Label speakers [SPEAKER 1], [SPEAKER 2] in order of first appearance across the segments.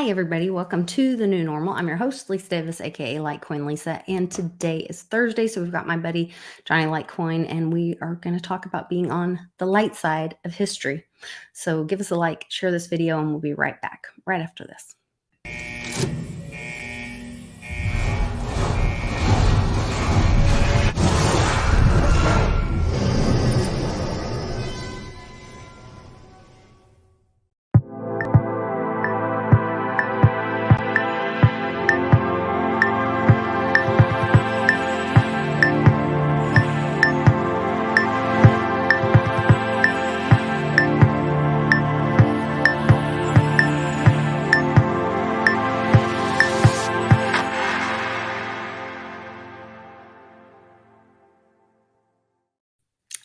[SPEAKER 1] Hi, everybody. Welcome to the new normal. I'm your host, Lisa Davis, aka Litecoin Lisa, and today is Thursday. So we've got my buddy Johnny Litecoin, and we are going to talk about being on the light side of history. So give us a like, share this video, and we'll be right back right after this.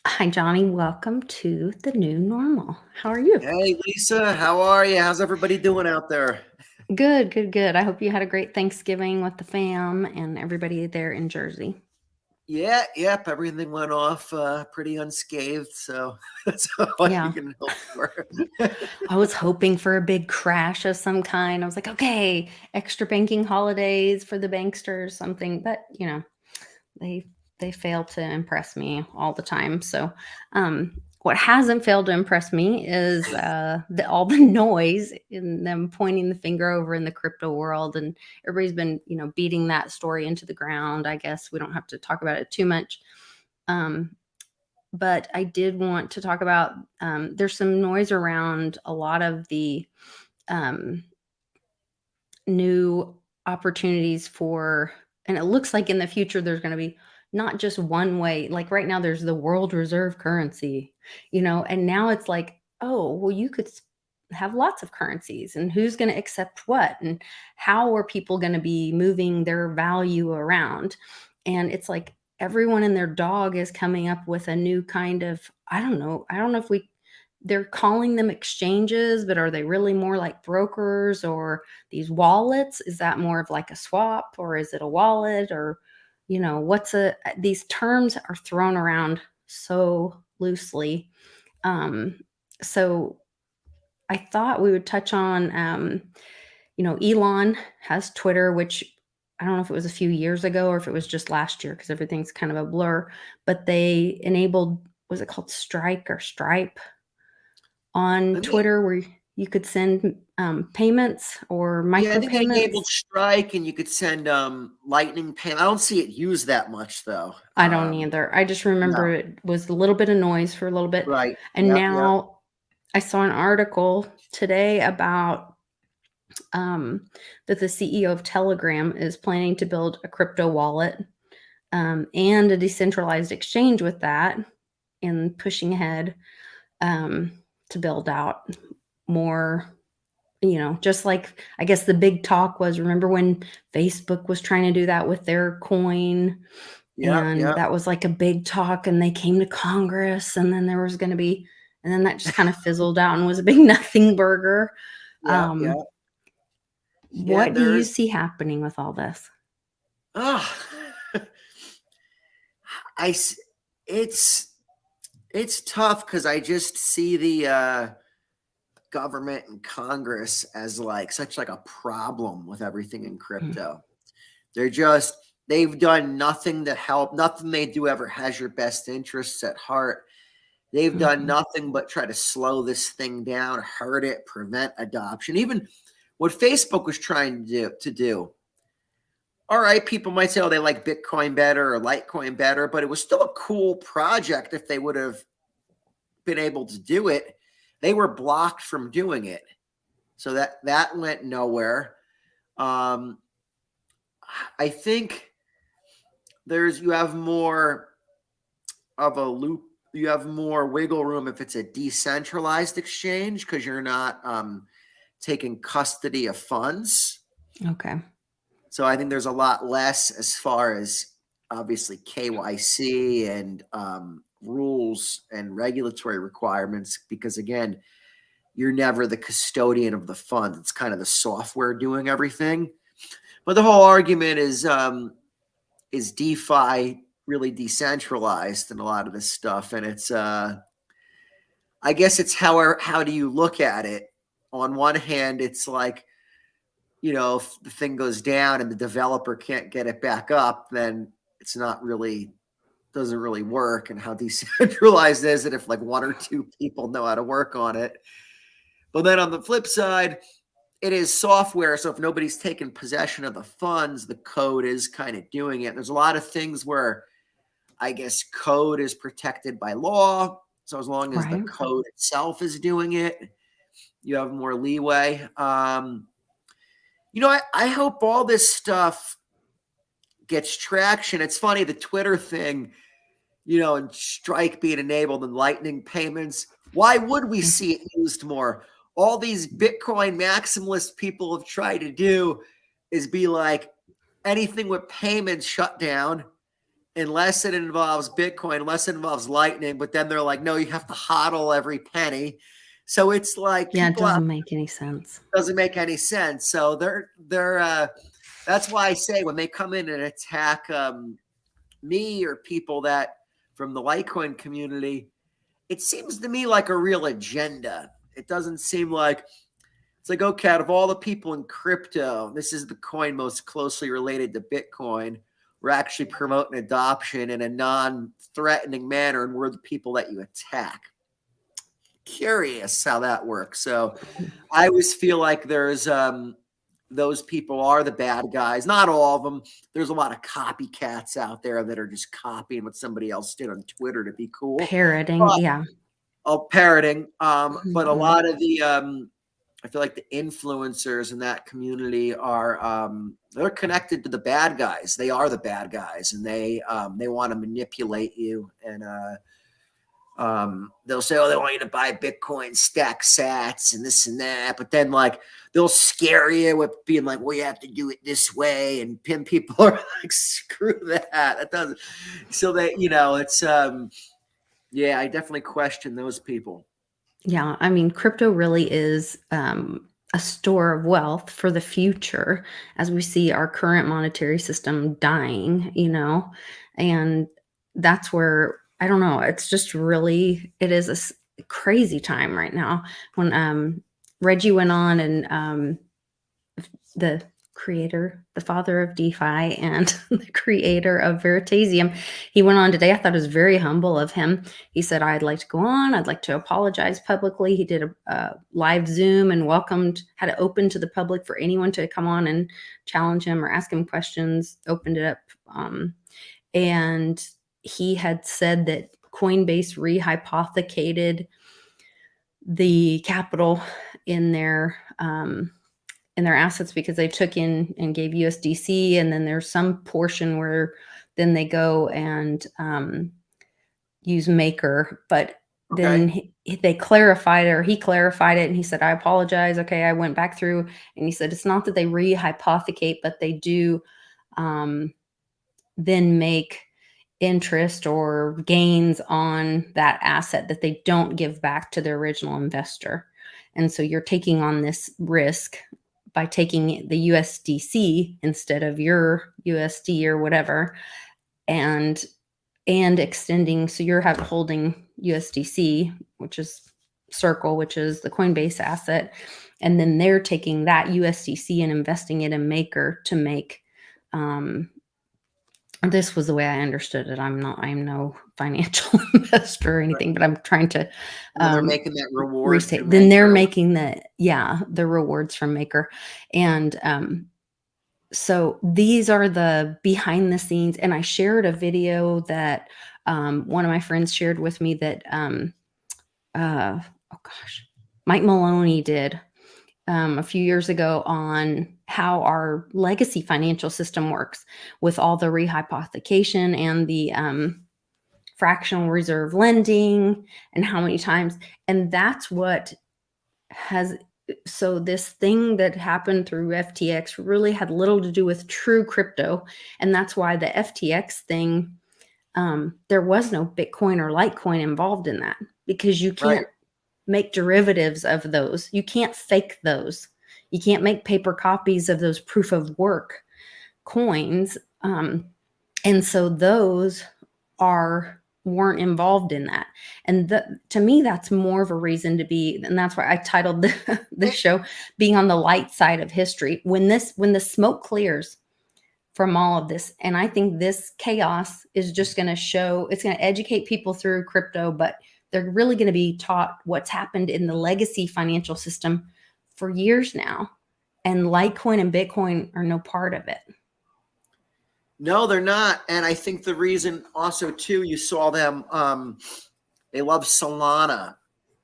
[SPEAKER 1] Hi, Johnny. Welcome to the new normal. How are you?
[SPEAKER 2] Hey, Lisa, how are you? How's everybody doing out there?
[SPEAKER 1] Good, good, good. I hope you had a great Thanksgiving with the fam and everybody there in Jersey.
[SPEAKER 2] Yep, everything went off pretty unscathed, so that's all you
[SPEAKER 1] Yeah.
[SPEAKER 2] can hope for.
[SPEAKER 1] I was hoping for a big crash of some kind. I was like, okay, extra banking holidays for the banksters, something. But they they fail to impress me all the time. So, what hasn't failed to impress me is all the noise in them pointing the finger over in the crypto world, and everybody's been beating that story into the ground. I guess we don't have to talk about it too much. Um, but I did want to talk about there's some noise around a lot of the um, new opportunities for, and it looks like in the future there's going to be not just one way. Like right now, there's the world reserve currency, and now it's like, oh, well, you could have lots of currencies, and who's going to accept what, and how are people going to be moving their value around? And it's like everyone and their dog is coming up with a new kind of, I don't know if they're calling them exchanges, but are they really more like brokers or these wallets? Is that more of like a swap, or is it a wallet, or these terms are thrown around so loosely. Um, so I thought we would touch on, Elon has Twitter, which I don't know if it was a few years ago or if it was just last year because everything's kind of a blur, but they enabled, was it called Strike or Stripe on
[SPEAKER 2] Let me,
[SPEAKER 1] Twitter, where you could send payments or
[SPEAKER 2] I think they enabled
[SPEAKER 1] micropayments.
[SPEAKER 2] Strike and you could send Lightning payment. I don't see it used that much though.
[SPEAKER 1] I don't either. I just remember
[SPEAKER 2] No,
[SPEAKER 1] it was a little bit of noise for a little bit.
[SPEAKER 2] right.
[SPEAKER 1] And
[SPEAKER 2] Yep.
[SPEAKER 1] now I saw an article today about that the CEO of Telegram is planning to build a crypto wallet and a decentralized exchange with that, and pushing ahead um, to build out more. Just like, I guess the big talk was, remember when Facebook was trying to do that with their coin? And
[SPEAKER 2] Yep.
[SPEAKER 1] that was like a big talk, and they came to Congress, and then there was going to be, and then that just kind of fizzled out and was a big nothing burger.
[SPEAKER 2] Yep. Yeah,
[SPEAKER 1] What do you
[SPEAKER 2] there's
[SPEAKER 1] see happening with all this?
[SPEAKER 2] oh I s- it's tough because I just see the government and Congress as like such like a problem with everything in
[SPEAKER 1] Mm.
[SPEAKER 2] crypto. They've done nothing to help. Nothing they do ever has your best interests at heart. They've done
[SPEAKER 1] Mhm.
[SPEAKER 2] nothing but try to slow this thing down, hurt it, prevent adoption. Even what Facebook was trying to do. All right, people might say, oh, they like Bitcoin better or Litecoin better, but it was still a cool project if they would have been able to do it. They were blocked from doing it. So that went nowhere. Um, I think you have more of a loop. You have more wiggle room if it's a decentralized exchange because you're not taking custody of funds.
[SPEAKER 1] Okay.
[SPEAKER 2] So I think there's a lot less as far as obviously KYC and rules and regulatory requirements because again, you're never the custodian of the fund. It's kind of the software doing everything. But the whole argument is DeFi really decentralized and a lot of this stuff, and it's I guess it's how do you look at it? On one hand, it's like, if the thing goes down and the developer can't get it back up, then it's not really doesn't really work. And how decentralized is it if like one or two people know how to work on it? But then on the flip side, it is software. So if nobody's taken possession of the funds, the code is kind of doing it. There's a lot of things where I guess code is protected by law. So as long as the
[SPEAKER 1] Right.
[SPEAKER 2] code itself is doing it, you have more leeway. I hope all this stuff gets traction. It's funny, the Twitter thing, and Strike being enabled and Lightning payments. Why would we see it used more? All these Bitcoin maximalist people have tried to do is be like, anything with payments shut down unless it involves Bitcoin, unless it involves Lightning. But then they're like, no, you have to hodl every penny. So it's like
[SPEAKER 1] Yeah, it
[SPEAKER 2] people out
[SPEAKER 1] doesn't make any sense.
[SPEAKER 2] doesn't make any sense. So that's why I say when they come in and attack me or people that from the Litecoin community, it seems to me like a real agenda. It doesn't seem like it's like, okay, out of all the people in crypto, this is the coin most closely related to Bitcoin. We're actually promoting adoption in a non-threatening manner, and we're the people that you attack. Curious how that works. So I always feel like there's those people are the bad guys. Not all of them. There's a lot of copycats out there that are just copying what somebody else did on Twitter to be cool.
[SPEAKER 1] Parroting, yeah.
[SPEAKER 2] Parroting. But a
[SPEAKER 1] Mhm.
[SPEAKER 2] lot of the I feel like the influencers in that community are they're connected to the bad guys. They are the bad guys, and they want to manipulate you, and they'll say, oh, they want you to buy Bitcoin, stack sats, and this and that. But then, like, they'll scare you with being like, well, you have to do it this way. And pin people are like, screw that. That doesn't. So that, it's, yeah, I definitely question those people.
[SPEAKER 1] Yeah, I mean, crypto really is a store of wealth for the future as we see our current monetary system dying, and that's where I don't know, it's just really, it is a crazy time right now when Reggie went on and the the father of DeFi and the creator of Veritasium. He went on today. I thought it was very humble of him. He said, I'd like to go on. I'd like to apologize publicly. He did a live Zoom and had it open to the public for anyone to come on and challenge him or ask him questions, opened it up. And he had said that Coinbase rehypothecated the capital in their assets because they took in and gave USDC, and then there's some portion where then they go and use Maker. But then
[SPEAKER 2] Okay.
[SPEAKER 1] they clarified, or he clarified it, and he said, I apologize. Okay, I went back through, and he said it's not that they rehypothecate, but they do then make interest or gains on that asset that they don't give back to their original investor. And so you're taking on this risk by taking the USDC instead of your USD or whatever, and extending. So you're holding USDC, which is Circle, which is the Coinbase asset, and then they're taking that USDC and investing it in Maker to make. This was the way I understood it. I'm no financial investor or anything, but I'm trying to
[SPEAKER 2] And then they're making that reward through
[SPEAKER 1] restate. Then they're
[SPEAKER 2] Maker.
[SPEAKER 1] making the rewards from Maker. And so these are the behind the scenes. And I shared a video that one of my friends shared with me that oh gosh, Mike Maloney did a few years ago on how our legacy financial system works with all the rehypothecation and the fractional reserve lending and how many times. And that's what has. So this thing that happened through FTX really had little to do with true crypto. And that's why the FTX thing, there was no Bitcoin or Litecoin involved in that, because you
[SPEAKER 2] Right.
[SPEAKER 1] can't make derivatives of those. You can't fake those. You can't make paper copies of those proof of work coins. And so those are weren't involved in that. And to me, that's more of a reason to be, and that's why I titled this show "Being on the Light Side of History." When the smoke clears from all of this, and I think this chaos is just going to show, it's going to educate people through crypto, but they're really going to be taught what's happened in the legacy financial system for years now. And Litecoin and Bitcoin are no part of it.
[SPEAKER 2] No, they're not. And I think the reason also too, you saw them, they love Solana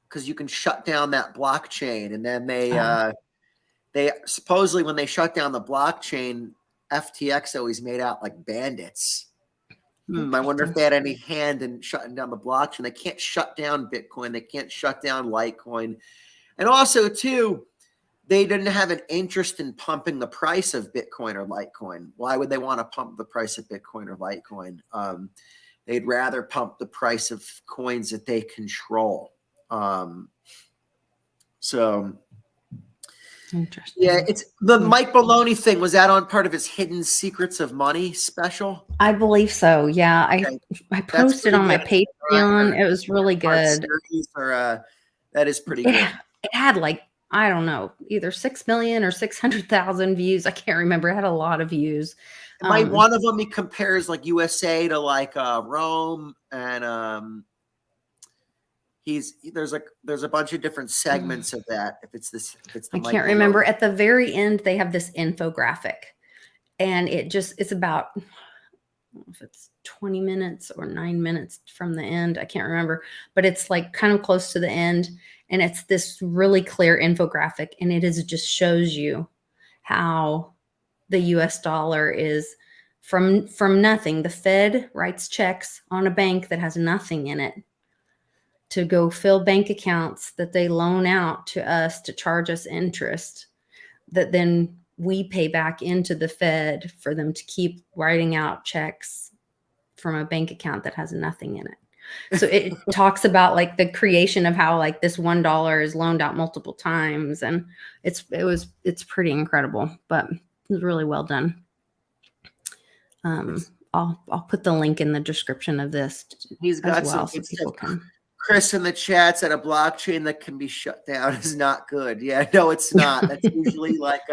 [SPEAKER 2] because you can shut down that blockchain. And then they supposedly, when they shut down the blockchain, FTX always made out like bandits. I wonder if they had any hand in shutting down the blockchain. They can't shut down Bitcoin. They can't shut down Litecoin. And also too, they didn't have an interest in pumping the price of Bitcoin or Litecoin. Why would they want to pump the price of Bitcoin or Litecoin? They'd rather pump the price of coins that they control. So,
[SPEAKER 1] interesting.
[SPEAKER 2] Yeah, it's the Mike Maloney thing. Was that on part of his Hidden Secrets of Money special?
[SPEAKER 1] I believe so. Yeah, I posted on my
[SPEAKER 2] good.
[SPEAKER 1] Patreon. It was really good.
[SPEAKER 2] That is pretty good.
[SPEAKER 1] It had like, I don't know, either 6 million or 600,000 views. I can't remember. It had a lot of views.
[SPEAKER 2] One of them, he compares like USA to like Rome, and there's a bunch of different segments of that. If it's
[SPEAKER 1] I can't remember. At the very end, they have this infographic, and it's about, I don't know if it's 20 minutes or 9 minutes from the end. I can't remember, but it's like kind of close to the end. And it's this really clear infographic, and it just shows you how the US dollar is from nothing. The Fed writes checks on a bank that has nothing in it to go fill bank accounts that they loan out to us to charge us interest, that then we pay back into the Fed for them to keep writing out checks from a bank account that has nothing in it. So it talks about like the creation of how like this $1 is loaned out multiple times, and it's pretty incredible, but it was really well done. I'll put the link in the description of this.
[SPEAKER 2] He's got some so people can. Chris in the chat said a blockchain that can be shut down is not good. Yeah, no, it's not. That's usually like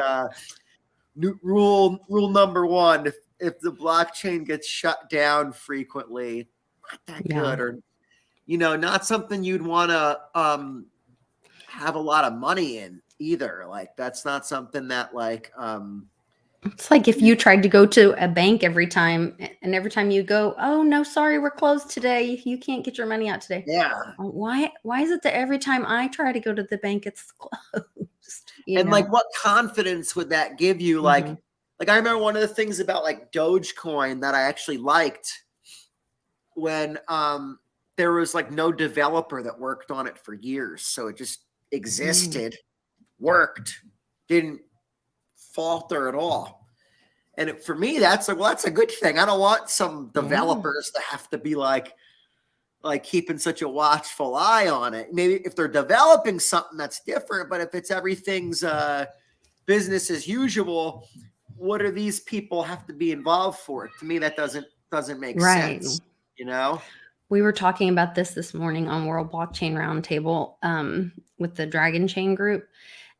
[SPEAKER 2] rule number one. If the blockchain gets shut down frequently, not that good, or not something you'd want to have a lot of money in either. Like that's not something that like
[SPEAKER 1] it's like if you tried to go to a bank every time, and every time you go, oh no, sorry, we're closed today, you can't get your money out today.
[SPEAKER 2] Yeah.
[SPEAKER 1] Why is it that every time I try to go to the bank it's closed?
[SPEAKER 2] Like what confidence would that give you? Like I remember one of the things about like Dogecoin that I actually liked, when there was like no developer that worked on it for years. So it just existed, worked, didn't falter at all. And for me, that's like, well, that's a good thing. I don't want some developers to have to be like keeping such a watchful eye on it. Maybe if they're developing something that's different, but if it's everything's business as usual, what do these people have to be involved for? To me, that doesn't make sense. We
[SPEAKER 1] were talking about this morning on World Blockchain Roundtable with the Dragon Chain group.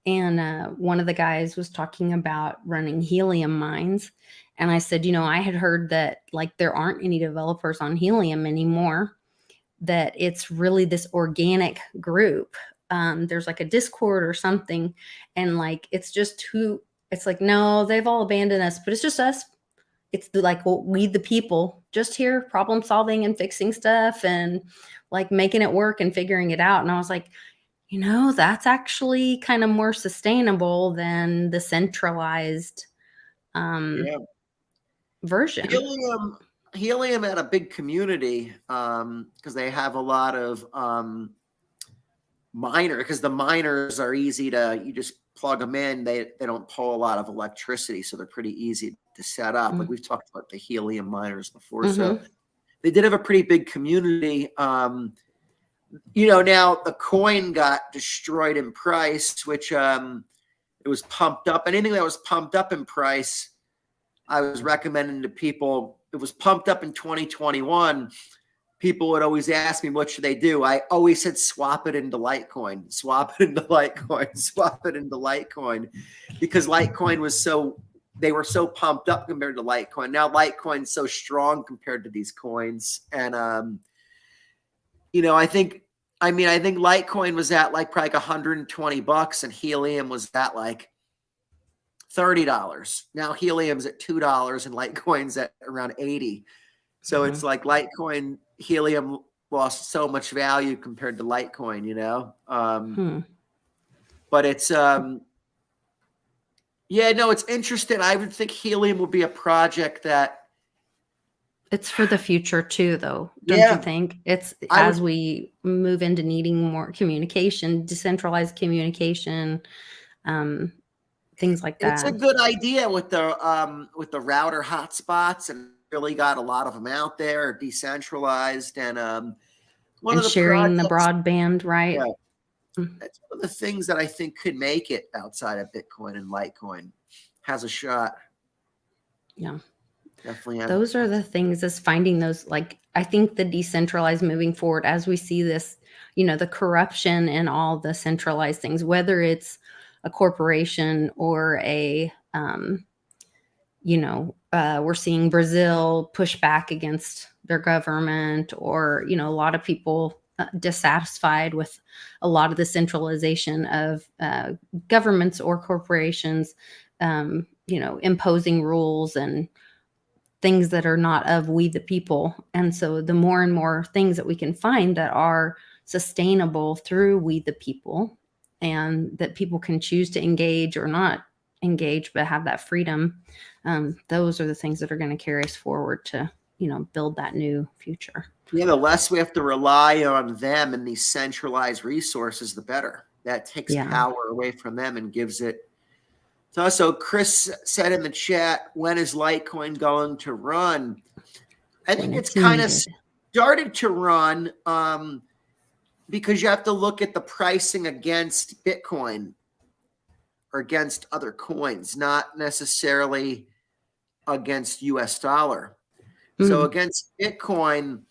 [SPEAKER 1] And one of the guys was talking about running helium mines. And I said, I had heard that like there aren't any developers on helium anymore, that it's really this organic group. There's like a Discord or something. And like, it's like, no, they've all abandoned us, but it's just us. It's like, well, we, the people, just here problem solving and fixing stuff and like making it work and figuring it out. And I was like, that's actually kind of more sustainable than the centralized version.
[SPEAKER 2] Helium had a big community because they have a lot of because the miners are easy you just plug them in. They don't pull a lot of electricity, so they're pretty easy to set up. Like we've talked about the helium miners before. So they did have a pretty big community. Now the coin got destroyed in price, which it was pumped up. Anything that was pumped up in price, I was recommending to people. It was pumped up in 2021. people would always ask me, what should they do? I always said, swap it into Litecoin, swap it into Litecoin, swap it into Litecoin, because Litecoin was they were so pumped up compared to Litecoin. Now Litecoin's so strong compared to these coins. And, I think Litecoin was at like probably like $120 and helium was at like $30. Now helium's at $2 and Litecoin's at around 80. So it's like Litecoin, helium lost so much value compared to Litecoin, but it's, it's interesting. I would think helium will be a project that
[SPEAKER 1] it's for the future too, though. Don't you think? It's as we move into needing more communication, decentralized communication, things like that.
[SPEAKER 2] It's a good idea with the router hotspots, and really got a lot of them out there, decentralized, and
[SPEAKER 1] sharing the broadband, right?
[SPEAKER 2] Yeah, that's one of the things that I think could make it outside of Bitcoin, and Litecoin has a shot.
[SPEAKER 1] Yeah.
[SPEAKER 2] Definitely.
[SPEAKER 1] Those are the things, is finding those, like, I think the decentralized moving forward, as we see this, the corruption and all the centralized things, whether it's a corporation or we're seeing Brazil push back against their government, or, a lot of people dissatisfied with a lot of the centralization of governments or corporations, imposing rules and things that are not of we the people. And so the more and more things that we can find that are sustainable through we the people, and that people can choose to engage or not engage, but have that freedom, those are the things that are going to carry us forward to, build that new future.
[SPEAKER 2] Yeah, the less we have to rely on them and these centralized resources, the better. That takes power away from them and gives it. So Chris said in the chat, when is Litecoin going to run? I think it's kind of started to run, because you have to look at the pricing against Bitcoin or against other coins, not necessarily against US dollar. So against Bitcoin,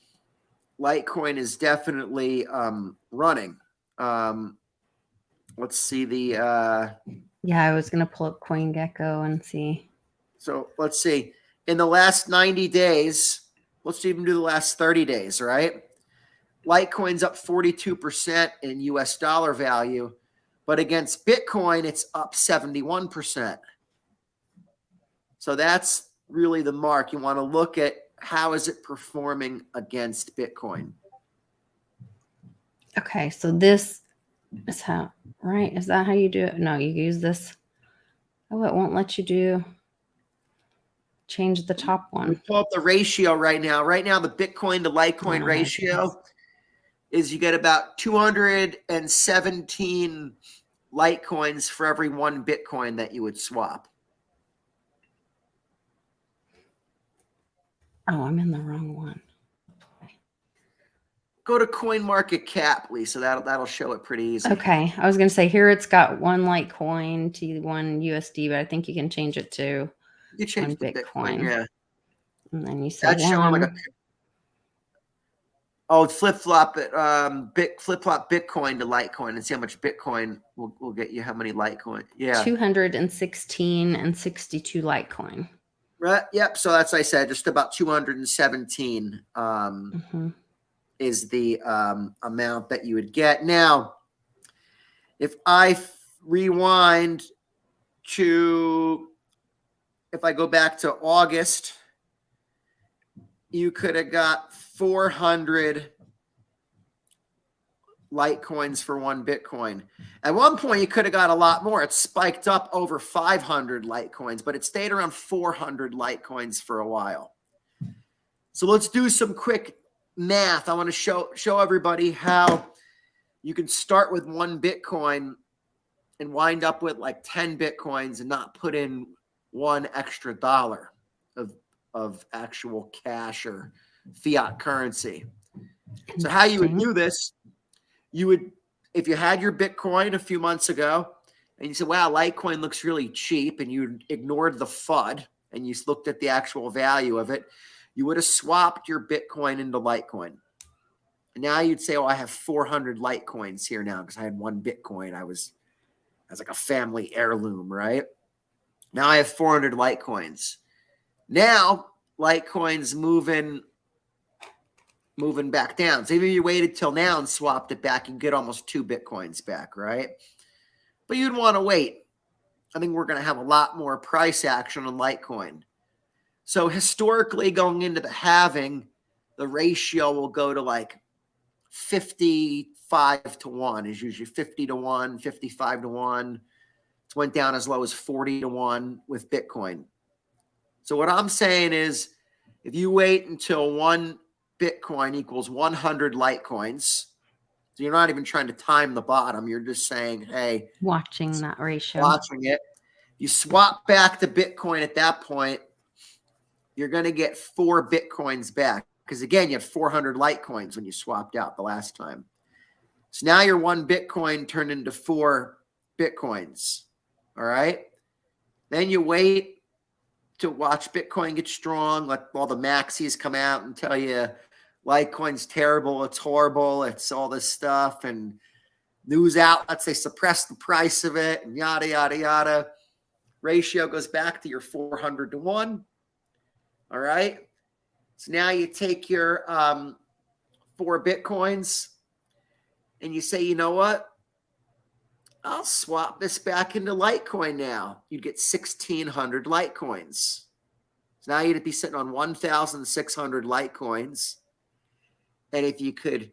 [SPEAKER 2] Litecoin is definitely running. Let's see the...
[SPEAKER 1] I was going to pull up CoinGecko and see.
[SPEAKER 2] So let's see. In the last 90 days, let's even do the last 30 days, right? Litecoin's up 42% in US dollar value, but against Bitcoin, it's up 71%. So that's really the mark. You want to look at how is it performing against Bitcoin.
[SPEAKER 1] Okay, so this is how, right? Is that how you do it? No, you use this. Oh, it won't let you change the top one.
[SPEAKER 2] We pull up the ratio right now. Right now, the Bitcoin to Litecoin ratio is you get about 217 Litecoins for every one Bitcoin that you would swap.
[SPEAKER 1] Oh, I'm in the wrong one.
[SPEAKER 2] Go to CoinMarketCap, Lisa. That'll show it pretty easy.
[SPEAKER 1] Okay. I was going to say, here it's got one Litecoin to one USD, but I think you can change it to one Bitcoin.
[SPEAKER 2] Yeah.
[SPEAKER 1] And then you say
[SPEAKER 2] that's showing like flip-flop it, flip-flop Bitcoin to Litecoin and see how much Bitcoin will get you, how many Litecoin. Yeah. 216
[SPEAKER 1] and 62 Litecoin.
[SPEAKER 2] Right. Yep. So that's, I said, just about 217 is the amount that you would get. Now, if I rewind to, if I go back to August, you could have got 400 Litecoins for one Bitcoin. At one point, you could have got a lot more. It spiked up over 500 Litecoins, but it stayed around 400 Litecoins for a while. So let's do some quick math. I want to show everybody how you can start with one Bitcoin and wind up with like 10 Bitcoins and not put in one extra dollar of actual cash or fiat currency. So how you would do this, you would, if you had your Bitcoin a few months ago and you said, wow, Litecoin looks really cheap, and you ignored the FUD and you looked at the actual value of it, you would have swapped your Bitcoin into Litecoin. And now you'd say, oh, I have 400 Litecoins here now because I had one Bitcoin. I was like a family heirloom, right? Now I have 400 Litecoins. Now Litecoin's moving back down. So even if you waited till now and swapped it back, you get almost 2 Bitcoins back, right? But you'd want to wait. I think we're going to have a lot more price action on Litecoin. So historically, going into the halving, the ratio will go to like 55 to 1 is usually 50 to 1, 55 to 1. It went down as low as 40 to 1 with Bitcoin. So what I'm saying is, if you wait until 1 Bitcoin equals 100 Litecoins, so you're not even trying to time the bottom, you're just saying, hey,
[SPEAKER 1] Watching that ratio.
[SPEAKER 2] Watching it. You swap back to Bitcoin at that point, you're going to get 4 Bitcoins back. Because again, you had 400 Litecoins when you swapped out the last time. So now your 1 Bitcoin turned into 4 Bitcoins. All right. Then you wait to watch Bitcoin get strong. Let all the maxis come out and tell you Litecoin's terrible. It's horrible. It's all this stuff. And news outlets, they suppress the price of it and yada, yada, yada. Ratio goes back to your 400 to 1. All right. So now you take your 4 Bitcoins and you say, you know what? I'll swap this back into Litecoin now. You'd get 1,600 Litecoins. So now you'd be sitting on 1,600 Litecoins. And if you could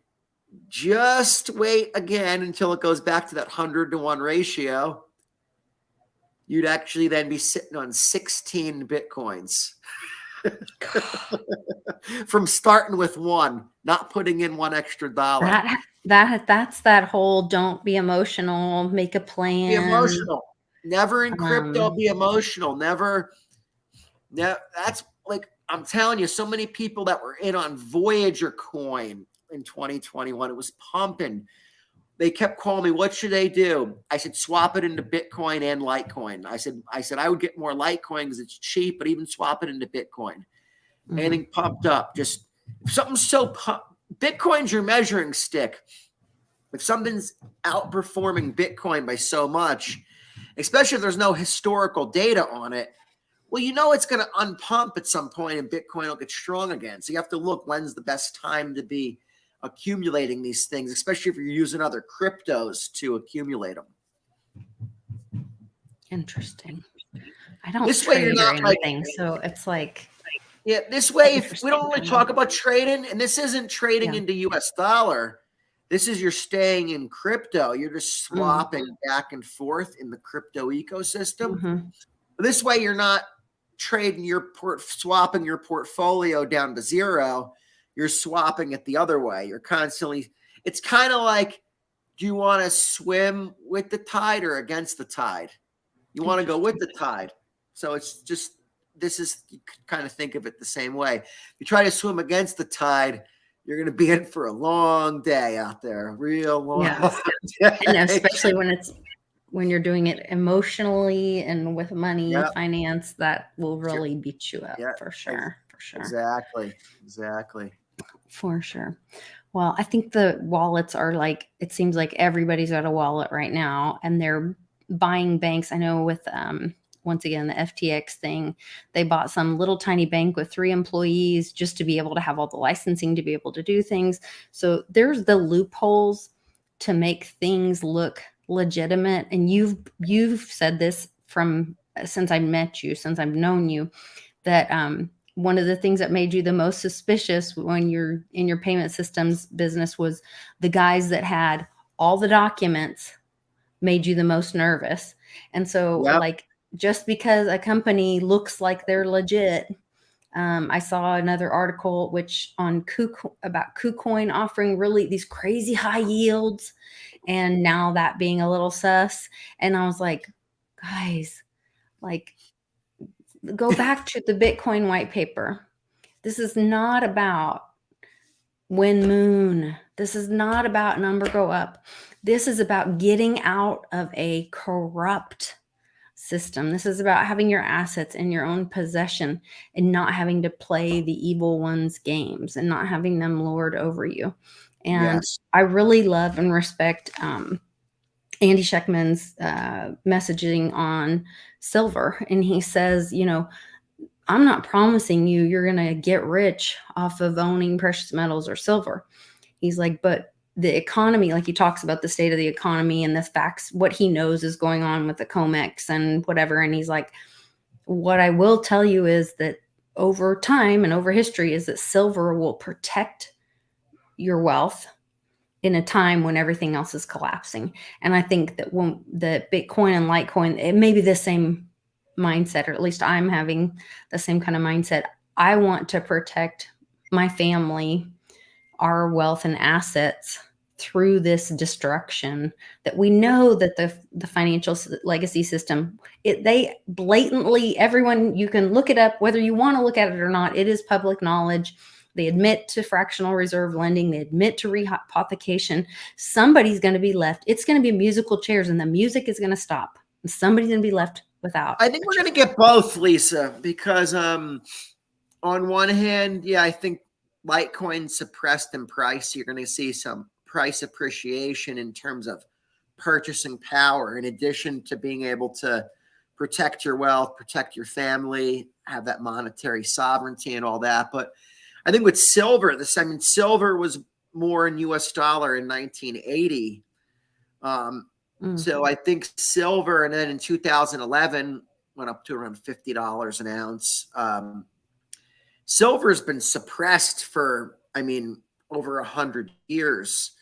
[SPEAKER 2] just wait again until it goes back to that 100 to 1 ratio, you'd actually then be sitting on 16 Bitcoins. From starting with 1, not putting in $1 extra.
[SPEAKER 1] That's that whole don't be emotional, make a plan.
[SPEAKER 2] Be emotional. Never in crypto be emotional. Never. That's like, I'm telling you, so many people that were in on Voyager coin in 2021, it was pumping. They kept calling me, what should they do? I said, swap it into Bitcoin and Litecoin. I said I would get more Litecoin because it's cheap, but even swap it into Bitcoin. Anything pumped up, just if something's Bitcoin's your measuring stick. If something's outperforming Bitcoin by so much, especially if there's no historical data on it, well, you know it's going to unpump at some point and Bitcoin will get strong again. So you have to look, when's the best time to be accumulating these things, especially if you're using other cryptos to accumulate them.
[SPEAKER 1] Interesting. I don't trade or anything, so it's like...
[SPEAKER 2] Yeah, this way, if we don't really talk about trading, and this isn't trading into US dollar, this is you're staying in crypto. You're just swapping back and forth in the crypto ecosystem. This way, you're not trading swapping your portfolio down to 0. You're swapping it the other way. You're constantly, it's kind of like, do you want to swim with the tide or against the tide? You want to go with the tide. So it's just, you kind of think of it the same way. If you try to swim against the tide, you're going to be in for a long day out there, real long day.
[SPEAKER 1] And especially when you're doing it emotionally and with money, finance, that will really beat you up for sure.
[SPEAKER 2] Exactly.
[SPEAKER 1] For sure. Well, I think the wallets are like, it seems like everybody's got a wallet right now and they're buying banks. I know with, once again, the FTX thing, they bought some little tiny bank with 3 employees just to be able to have all the licensing to be able to do things. So there's the loopholes to make things look legitimate. And you've said this since I met you, since I've known you, that one of the things that made you the most suspicious when you're in your payment systems business was the guys that had all the documents made you the most nervous. And so like, just because a company looks like they're legit, I saw another article about KuCoin offering really these crazy high yields, and now that being a little sus. And I was like, guys, like, go back to the Bitcoin white paper. This is not about Win Moon. This is not about number go up. This is about getting out of a corrupt system. This is about having your assets in your own possession and not having to play the evil one's games and not having them lord over you. And
[SPEAKER 2] Yes.
[SPEAKER 1] I really love and respect Andy Scheckman's messaging on silver. And he says, you know, I'm not promising you're going to get rich off of owning precious metals or silver. He's like, but the economy, like he talks about the state of the economy and the facts, what he knows is going on with the COMEX and whatever. And he's like, what I will tell you is that over time and over history is that silver will protect your wealth in a time when everything else is collapsing. And I think that when the Bitcoin and Litecoin, it may be the same mindset, or at least I'm having the same kind of mindset. I want to protect my family, our wealth and assets through this destruction that we know that the financial legacy system, they blatantly, everyone, you can look it up whether you want to look at it or not, it is public knowledge. They admit to fractional reserve lending, they admit to rehypothecation. Somebody's going to be left, it's going to be musical chairs, and the music is going to stop, and somebody's going to be left without
[SPEAKER 2] I think
[SPEAKER 1] a
[SPEAKER 2] we're
[SPEAKER 1] chair.
[SPEAKER 2] going to get both, Lisa, because on one hand, yeah, I think Litecoin suppressed in price. You're going to see some price appreciation in terms of purchasing power, in addition to being able to protect your wealth, protect your family, have that monetary sovereignty and all that. But I think with silver, I mean, silver was more in US dollar in 1980. So I think silver, and then in 2011 went up to around $50 an ounce. Silver has been suppressed for, I mean, over 100 years.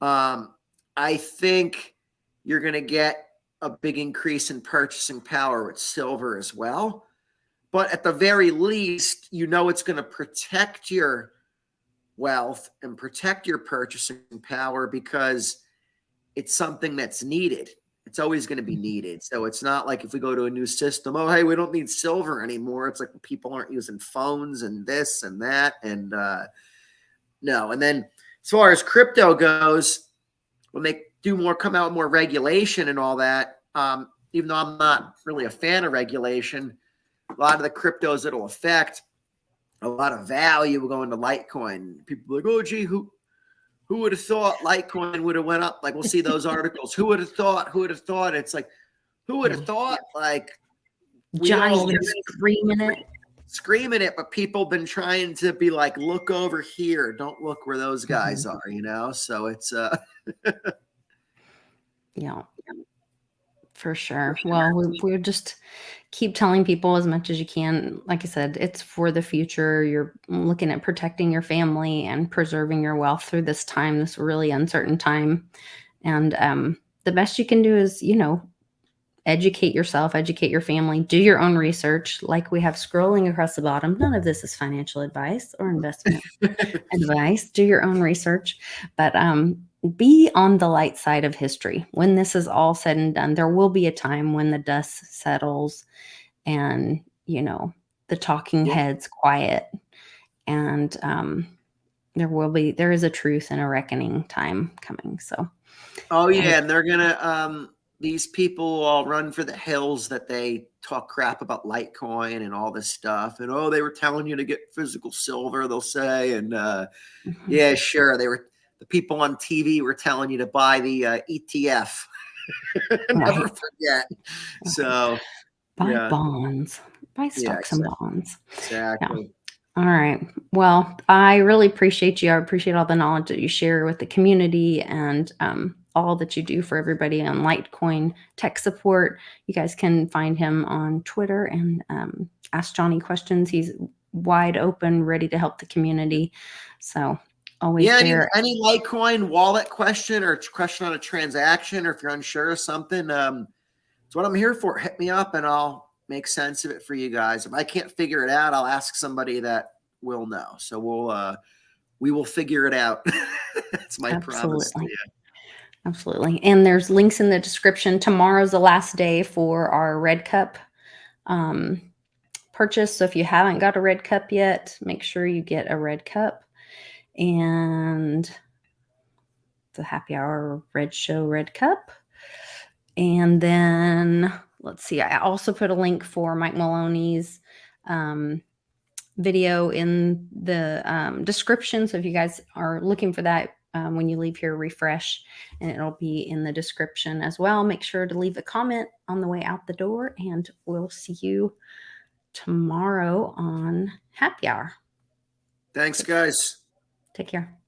[SPEAKER 2] I think you're going to get a big increase in purchasing power with silver as well. But at the very least, you know it's going to protect your wealth and protect your purchasing power, because it's something that's needed. It's always going to be needed. So it's not like if we go to a new system, oh, hey, we don't need silver anymore. It's like people aren't using phones and this and that. And no. And then as far as crypto goes, when they come out with more regulation and all that, even though I'm not really a fan of regulation, a lot of the cryptos it'll affect, a lot of value will go into Litecoin. People are like, oh, gee, who would have thought Litecoin would have went up? Like, we'll see those articles. Who would have thought? Who would have thought? It's like, who would have thought? Like, we all
[SPEAKER 1] Giant screaming it.
[SPEAKER 2] but people have been trying to be like, look over here. Don't look where those guys are, you know? So it's
[SPEAKER 1] Yeah, for sure. Well, we're just keep telling people as much as you can. Like I said, it's for the future. You're looking at protecting your family and preserving your wealth through this time, this really uncertain time. And the best you can do is, you know, educate yourself, educate your family, do your own research. Like we have scrolling across the bottom, none of this is financial advice or investment advice. Do your own research, but be on the light side of history. When this is all said and done, there will be a time when the dust settles and, you know, the talking heads quiet, and there is a truth and a reckoning time coming. So
[SPEAKER 2] oh yeah, and they're gonna these people all run for the hills that they talk crap about Litecoin and all this stuff, and oh, they were telling you to get physical silver, they'll say, and yeah, sure, the people on TV were telling you to buy the ETF. Never forget. So
[SPEAKER 1] buy
[SPEAKER 2] yeah,
[SPEAKER 1] bonds, buy stocks and bonds.
[SPEAKER 2] exactly.
[SPEAKER 1] Yeah. All right. Well, I really appreciate you. I appreciate all the knowledge that you share with the community, and all that you do for everybody on Litecoin tech support. You guys can find him on Twitter and ask Johnny questions. He's wide open, ready to help the community. So always there.
[SPEAKER 2] Any Litecoin wallet question or question on a transaction, or if you're unsure of something, it's what I'm here for. Hit me up and I'll make sense of it for you guys. If I can't figure it out, I'll ask somebody that will know. So we will figure it out. That's my promise to you.
[SPEAKER 1] Absolutely. And there's links in the description. Tomorrow's the last day for our Red Cup purchase. So if you haven't got a Red Cup yet, make sure you get a Red Cup. And the happy hour Red Show Red Cup. And then let's see, I also put a link for Mike Maloney's video in the description. So if you guys are looking for that, when you leave here, refresh, and it'll be in the description as well. Make sure to leave a comment on the way out the door, and we'll see you tomorrow on Happy Hour.
[SPEAKER 2] Thanks, guys.
[SPEAKER 1] Take care.